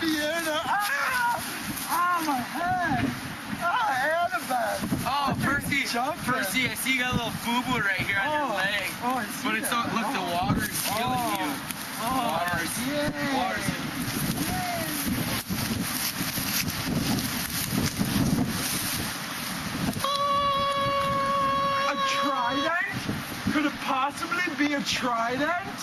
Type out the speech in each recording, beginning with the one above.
Indiana. Ah, my head. Ah, Annabeth. Oh, Percy, I see you got a little boo-boo right here on your leg. Oh, I see But it's that. look, the water is healing you. Water is A trident? Could it possibly be a trident?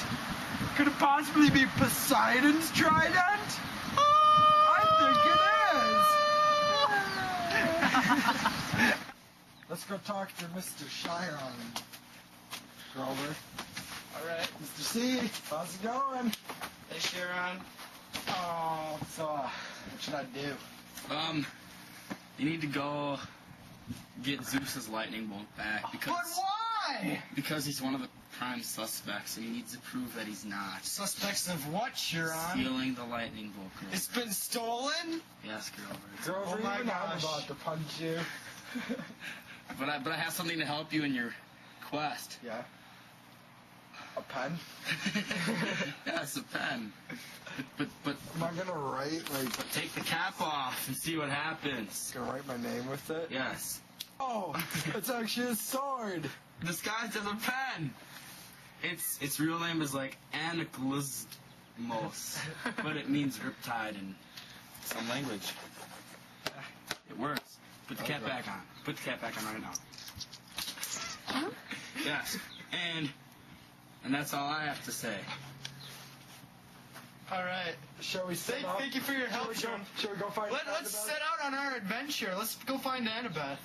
Could it possibly be Poseidon's trident? I think it is. Let's go talk to Mr. Chiron, Grover. Alright. Mr. C, how's it going? Hey, Sharon. Oh, so, what should I do? You need to go get Zeus's lightning bolt back because... But why? Because he's one of the prime suspects and he needs to prove that he's not. Suspects of what, Chiron? Stealing the lightning bolt. Grover. It's been stolen? Yes, Grover. Grover, oh my gosh. I'm about to punch you. But I have something to help you in your quest. Yeah. A pen? Yes, a pen. But am I gonna write like? Take the cap off and see what happens. Gonna write my name with it? Yes. Oh, it's actually a sword. Disguised as a pen. Its real name is like Anaklusmos, but it means riptide in some language. It works. Put the cap back on. Put the cap back on right now. Yes. And that's all I have to say. All right. Shall we set up? Thank you for your help, Sean. Shall we go find Let's set out on our adventure. Let's go find Annabeth.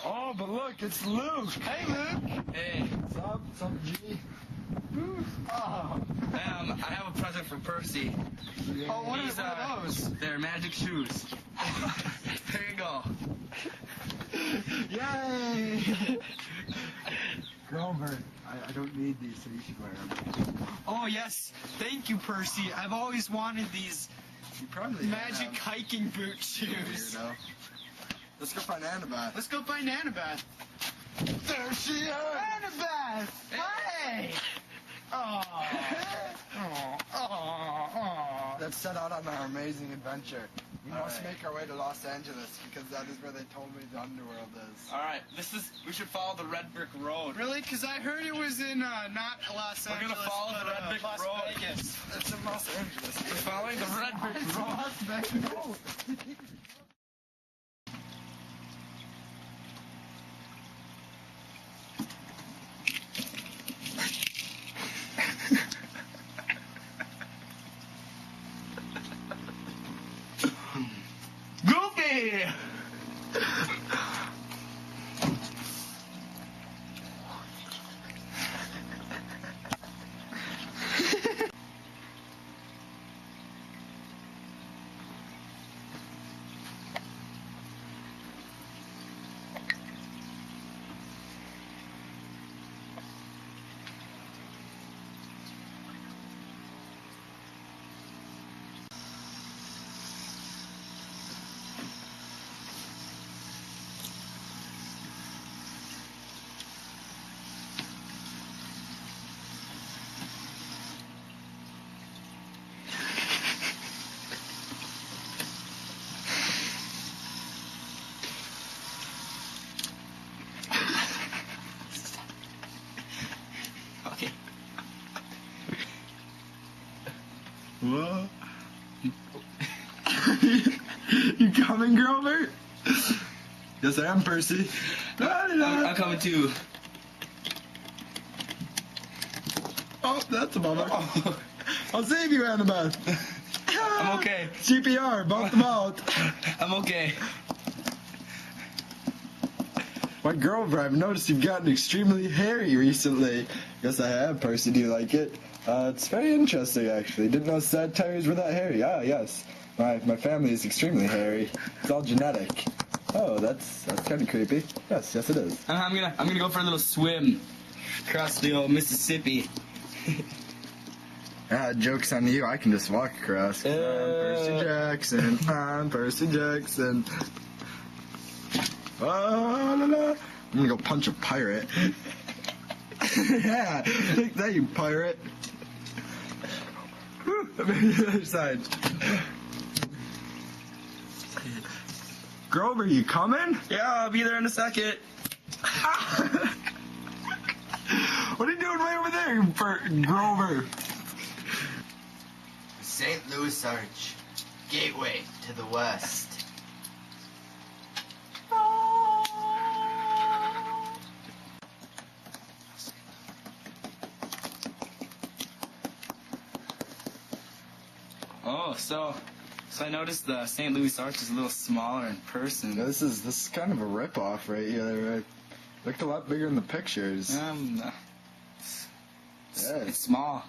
Oh, but look, it's Luke. Hey, Luke. Hey. What's up? What's up, G? Oh. I have a present for Percy. Oh, what are those? They're magic shoes. There you go. Yay! Grover, I don't need these, so you should wear them. Oh, yes. Thank you, Percy. I've always wanted these magic hiking boot shoes. Weirdo. Let's go find Annabeth. Let's go find Annabeth. There she is! Annabeth! Hey! Oh. Let's set out on our amazing adventure. We must right. make our way to Los Angeles because that is where they told me the underworld is. Alright, we should follow the red brick road. Really? Because I heard it was in, not Los Angeles. We're gonna follow the red brick Las road. Vegas. It's in Los Angeles. We're following the red brick road. Las Vegas. Goofy! Okay. What? You coming, Grover? Yes, I am, Percy. I'm coming too. Oh, that's a bummer. I'll save you, Annabeth. I'm okay. CPR, bump them out. I'm okay. My Grover, I've noticed you've gotten extremely hairy recently. Yes, I have, Percy. Do you like it? It's very interesting, actually. Didn't know satires were that hairy. Ah, yes. My family is extremely hairy. It's all genetic. Oh, that's kind of creepy. Yes, it is. I'm gonna go for a little swim across the old Mississippi. Joke's on you. I can just walk across. I'm Percy Jackson. I'm Percy Jackson. I'm gonna go punch a pirate. Yeah, take that, you pirate. Woo! The other side. Grover, you coming? Yeah, I'll be there in a second. What are you doing way over there, Grover? St. Louis Arch, gateway to the west. Oh, so I noticed the St. Louis Arch is a little smaller in person. Yeah, this is kind of a ripoff right here. Right? Looked a lot bigger in the pictures. It's small.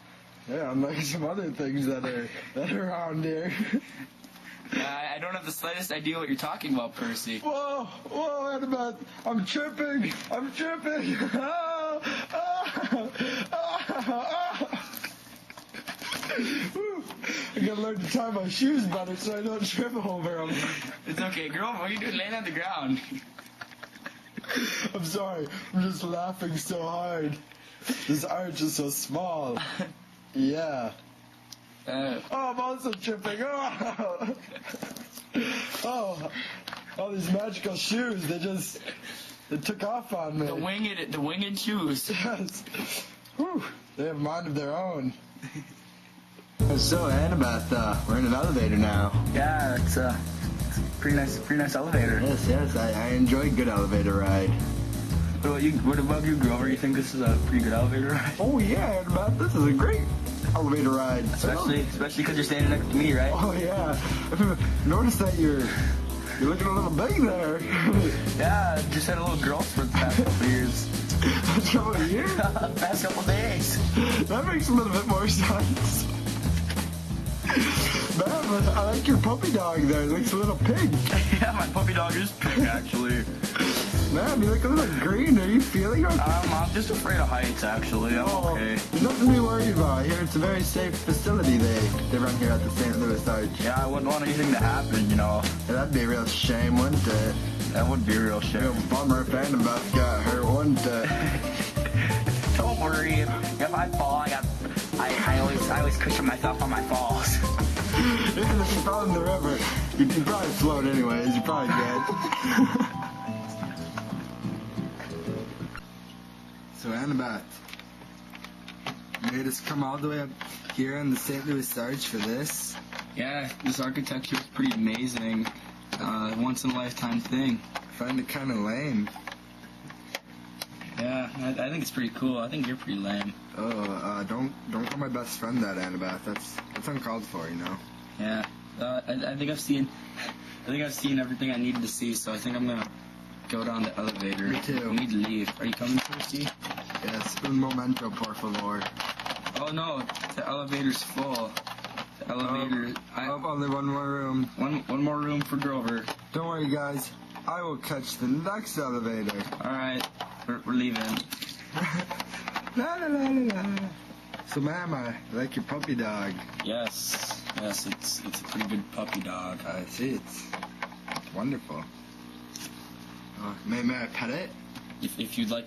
Yeah, unlike some other things that are around here. I don't have the slightest idea what you're talking about, Percy. Whoa, Annabeth, I'm tripping. Ah, ah, ah. Woo. I gotta learn to tie my shoes better so I don't trip over them. It's okay, girl. What are you doing laying on the ground? I'm sorry. I'm just laughing so hard. This arch is so small. Yeah. Oh, I'm also tripping. Oh. Oh, all these magical shoes. They took off on me. The winged shoes. Yes. Whew. They have a mind of their own. So, Annabeth, we're in an elevator now. Yeah, it's a pretty nice elevator. Yes, I enjoy good elevator ride. What about you, Grover? You think this is a pretty good elevator ride? Oh yeah, Annabeth, this is a great elevator ride. Especially because you're standing next to me, right? Oh yeah. Notice that you're looking a little big there. Yeah, I just had a little growth for the past couple of years. Past couple of years? Past couple of days. That makes a little bit more sense. Man, I like your puppy dog there. It looks a little pig. Yeah, my puppy dog is pig, actually. Man, you look a little green. Are you feeling okay? I'm just afraid of heights, actually. I'm okay. There's nothing to be worried about. Here, it's a very safe facility they run here at the St. Louis Arch. Yeah, I wouldn't want anything to happen, you know. Yeah, that'd be a real shame, wouldn't it? That would be a real shame. Real bummer if Annabeth got hurt, wouldn't it? Don't worry. If I fall, I always cushion myself on my falls. Even if you fell in the river, you'd probably float anyways. You're probably good. So, Annabeth, you made us come all the way up here on the St. Louis Arch for this? Yeah, this architecture is pretty amazing. Once in a lifetime thing. I find it kind of lame. Yeah, I think it's pretty cool. I think you're pretty lame. Oh, don't call my best friend that, Annabeth. That's uncalled for, you know. Yeah, I think I've seen everything I needed to see. So I think I'm gonna go down the elevator. Me too. We need to leave. Are you coming, Percy? Yes, un momento, por favor. Oh no, the elevator's full. The elevator. Only one more room. One more room for Grover. Don't worry, guys. I will catch the next elevator. All right, we're leaving. La la la la la. So, Mama, I like your puppy dog. Yes, it's a pretty good puppy dog. I see, it's wonderful. May I pet it? If you'd like to.